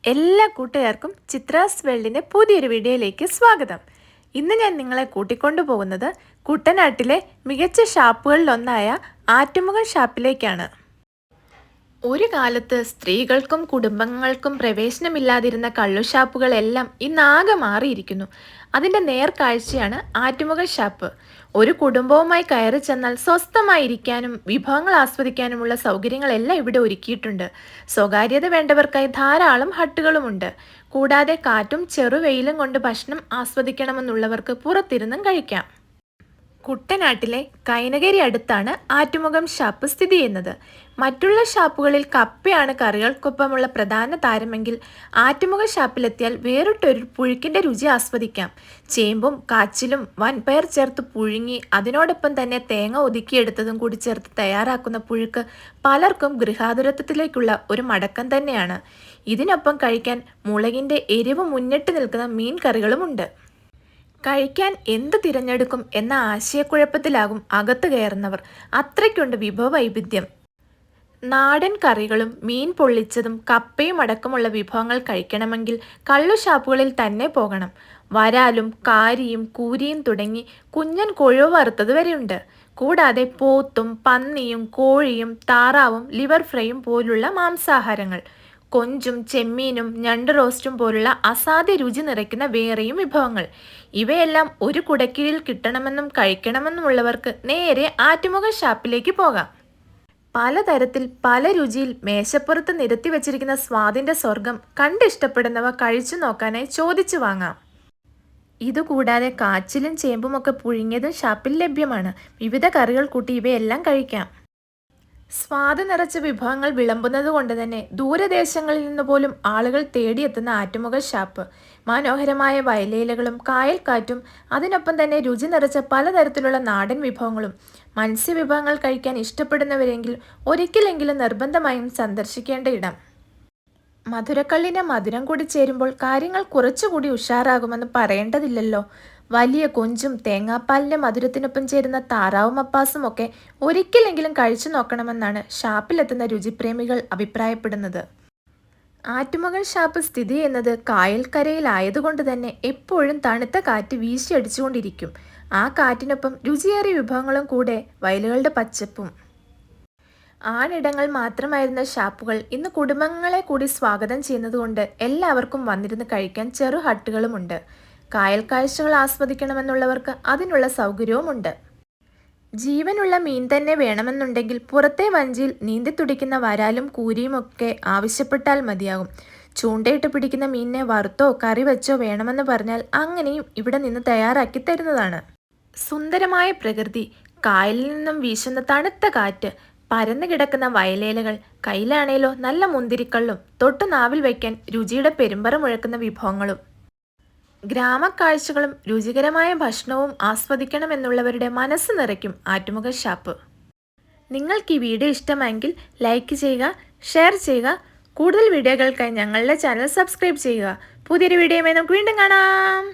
എല്ലാ കൂട്ടുകാർക്കും ചിത്രാസ് വേൾഡിൻ്റെ പുതിയൊരു വീഡിയോയിലേക്ക് സ്വാഗതം. ഇന്ന് ഞാൻ നിങ്ങളെ കൂട്ടിക്കൊണ്ടു പോകുന്നത് കുട്ടനാട്ടിലെ മികച്ച ഷാപ്പുകളിലൊന്നായ ആറ്റുമുഖം ഷാപ്പിലേക്കാണ്. ഒരു കാലത്ത് സ്ത്രീകൾക്കും കുടുംബങ്ങൾക്കും പ്രവേശനമില്ലാതിരുന്ന കള്ളുഷാപ്പുകളെല്ലാം ഇന്നാകെ മാറിയിരിക്കുന്നു. അതിൻ്റെ നേർക്കാഴ്ചയാണ് ആറ്റുമുഖം ഷാപ്പ്. ഒരു കുടുംബവുമായി കയറി ചെന്നാൽ സ്വസ്ഥമായിരിക്കാനും വിഭവങ്ങൾ ആസ്വദിക്കാനുമുള്ള സൗകര്യങ്ങളെല്ലാം ഇവിടെ ഒരുക്കിയിട്ടുണ്ട്. സ്വകാര്യത വേണ്ടവർക്കായി ധാരാളം ഹട്ടുകളുമുണ്ട്. കൂടാതെ കാറ്റും ചെറുവെയിലും കൊണ്ട് ഭക്ഷണം ആസ്വദിക്കണമെന്നുള്ളവർക്ക് പുറത്തിരുന്നും കഴിക്കാം. കുട്ടനാട്ടിലെ കൈനകരി അടുത്താണ് ആറ്റുമുഖം ഷാപ്പ് സ്ഥിതി ചെയ്യുന്നത്. മറ്റുള്ള ഷാപ്പുകളിൽ കപ്പയാണ് കറികൾക്കൊപ്പമുള്ള പ്രധാന താരമെങ്കിൽ ആറ്റുമുഖം ഷാപ്പിലെത്തിയാൽ വേറിട്ടൊരു പുഴുക്കിൻ്റെ രുചി ആസ്വദിക്കാം. ചേമ്പും കാച്ചിലും വൻപയർ ചേർത്ത് പുഴുങ്ങി അതിനോടൊപ്പം തന്നെ തേങ്ങ ഒതുക്കിയെടുത്തതും കൂടി ചേർത്ത് തയ്യാറാക്കുന്ന പുഴുക്ക് പലർക്കും ഗൃഹാതുരത്വത്തിലേക്കുള്ള ഒരു മടക്കം തന്നെയാണ്. ഇതിനൊപ്പം കഴിക്കാൻ മുളകിൻ്റെ എരിവ് മുന്നിട്ട് നിൽക്കുന്ന മീൻ കറികളുമുണ്ട്. കഴിക്കാൻ എന്ത് തിരഞ്ഞെടുക്കും എന്ന ആശയക്കുഴപ്പത്തിലാകും അകത്ത് കയറുന്നവർ. അത്രയ്ക്കുണ്ട് വിഭവ വൈവിധ്യം. നാടൻ കറികളും മീൻ പൊള്ളിച്ചതും കപ്പയും അടക്കമുള്ള വിഭവങ്ങൾ കഴിക്കണമെങ്കിൽ കള്ളു ഷാപ്പുകളിൽ തന്നെ പോകണം. വരാലും കാരിയും കൂരിയും തുടങ്ങി കുഞ്ഞൻ കൊഴുവ വറുത്തത് വരെയുണ്ട്. കൂടാതെ പോത്തും പന്നിയും കോഴിയും താറാവും ലിവർ ഫ്രൈയും പോലുള്ള മാംസാഹാരങ്ങൾ, കൊഞ്ചും ചെമ്മീനും ഞണ്ട് റോസ്റ്റും പോലുള്ള അസാധ്യ രുചി നിറയ്ക്കുന്ന വേറെയും വിഭവങ്ങൾ. ഇവയെല്ലാം ഒരു കുടക്കീഴിൽ കിട്ടണമെന്നും കഴിക്കണമെന്നുമുള്ളവർക്ക് നേരെ ആറ്റുമുഖം ഷാപ്പിലേക്ക് പോകാം. പലതരത്തിൽ പല രുചിയിൽ മേശപ്പുറത്ത് നിരത്തി വച്ചിരിക്കുന്ന സ്വാദിൻ്റെ സ്വർഗം കണ്ടിഷ്ടപ്പെടുന്നവ കഴിച്ചു നോക്കാനായി ചോദിച്ചു വാങ്ങാം. ഇതുകൂടാതെ കാച്ചിലും ചേമ്പുമൊക്കെ പുഴുങ്ങിയതും ഷാപ്പിൽ ലഭ്യമാണ്. വിവിധ കറികൾ കൂട്ടി ഇവയെല്ലാം കഴിക്കാം. സ്വാദ് നിറച്ച വിഭവങ്ങൾ വിളമ്പുന്നത് കൊണ്ട് തന്നെ ദൂരദേശങ്ങളിൽ നിന്ന് പോലും ആളുകൾ തേടിയെത്തുന്ന ആറ്റുമുഖം ഷാപ്പ്. മനോഹരമായ വയലേലകളും കായൽക്കാറ്റും അതിനൊപ്പം തന്നെ രുചി നിറച്ച പലതരത്തിലുള്ള നാടൻ വിഭവങ്ങളും. മത്സ്യവിഭവങ്ങൾ കഴിക്കാൻ ഇഷ്ടപ്പെടുന്നവരെങ്കിൽ ഒരിക്കലെങ്കിലും നിർബന്ധമായും സന്ദർശിക്കേണ്ട ഇടം. മധുരക്കള്ളിൻ്റെ മധുരം കൂടി ചേരുമ്പോൾ കാര്യങ്ങൾ കുറച്ചുകൂടി ഉഷാറാകുമെന്ന് പറയേണ്ടതില്ലല്ലോ. വലിയ കൊഞ്ചും തേങ്ങാപ്പാലിൻ്റെ മധുരത്തിനൊപ്പം ചേരുന്ന താറാവും മപ്പാസും ഒക്കെ ഒരിക്കലെങ്കിലും കഴിച്ചു നോക്കണമെന്നാണ് ഷാപ്പിലെത്തുന്ന രുചിപ്രേമികൾ അഭിപ്രായപ്പെടുന്നത്. ആറ്റുമുഖം ഷാപ്പ് സ്ഥിതി ചെയ്യുന്നത് കായൽക്കരയിലായതുകൊണ്ട് തന്നെ എപ്പോഴും തണുത്ത കാറ്റ് വീശിയടിച്ചുകൊണ്ടിരിക്കും. ആ കാറ്റിനൊപ്പം രുചിയേറിയ വിഭവങ്ങളും കൂടെ വയലുകളുടെ പച്ചപ്പും. ആണിടങ്ങൾ മാത്രമായിരുന്ന ഷാപ്പുകൾ ഇന്ന് കുടുംബങ്ങളെ കൂടി സ്വാഗതം ചെയ്യുന്നതുകൊണ്ട് എല്ലാവർക്കും വന്നിരുന്ന് കഴിക്കാൻ ചെറു ഹട്ടുകളുമുണ്ട്. കായൽ കാഴ്ചകൾ ആസ്വദിക്കണമെന്നുള്ളവർക്ക് അതിനുള്ള സൗകര്യവുമുണ്ട്. ജീവനുള്ള മീൻ തന്നെ വേണമെന്നുണ്ടെങ്കിൽ പുറത്തെ വഞ്ചിയിൽ നീന്തി തുടിക്കുന്ന വരാലും കൂരിയുമൊക്കെ ആവശ്യപ്പെട്ടാൽ മതിയാകും. ചൂണ്ടയിട്ട് പിടിക്കുന്ന മീനിനെ വറുത്തോ കറി വെച്ചോ വേണമെന്ന് പറഞ്ഞാൽ അങ്ങനെയും ഇവിടെ നിന്ന് തയ്യാറാക്കി തരുന്നതാണ്. സുന്ദരമായ പ്രകൃതി, കായലിൽ നിന്നും വീശുന്ന തണുത്ത കാറ്റ്, പരന്നു കിടക്കുന്ന വയലേലകൾ, കയ്യിലാണേലോ നല്ല മുന്തിരിക്കള്ളും, തൊട്ടു നാവിൽ വയ്ക്കാൻ രുചിയുടെ പെരുമ്പറ മുഴക്കുന്ന വിഭവങ്ങളും. ഗ്രാമക്കാഴ്ചകളും രുചികരമായ ഭക്ഷണവും ആസ്വദിക്കണമെന്നുള്ളവരുടെ മനസ്സ് നിറയ്ക്കും ആറ്റുമുഖം ഷാപ്പ്. നിങ്ങൾക്ക് ഈ വീഡിയോ ഇഷ്ടമായെങ്കിൽ ലൈക്ക് ചെയ്യുക, ഷെയർ ചെയ്യുക. കൂടുതൽ വീഡിയോകൾക്കായി ഞങ്ങളുടെ ചാനൽ സബ്സ്ക്രൈബ് ചെയ്യുക. പുതിയൊരു വീഡിയോയുമായി നമുക്ക് വീണ്ടും കാണാം.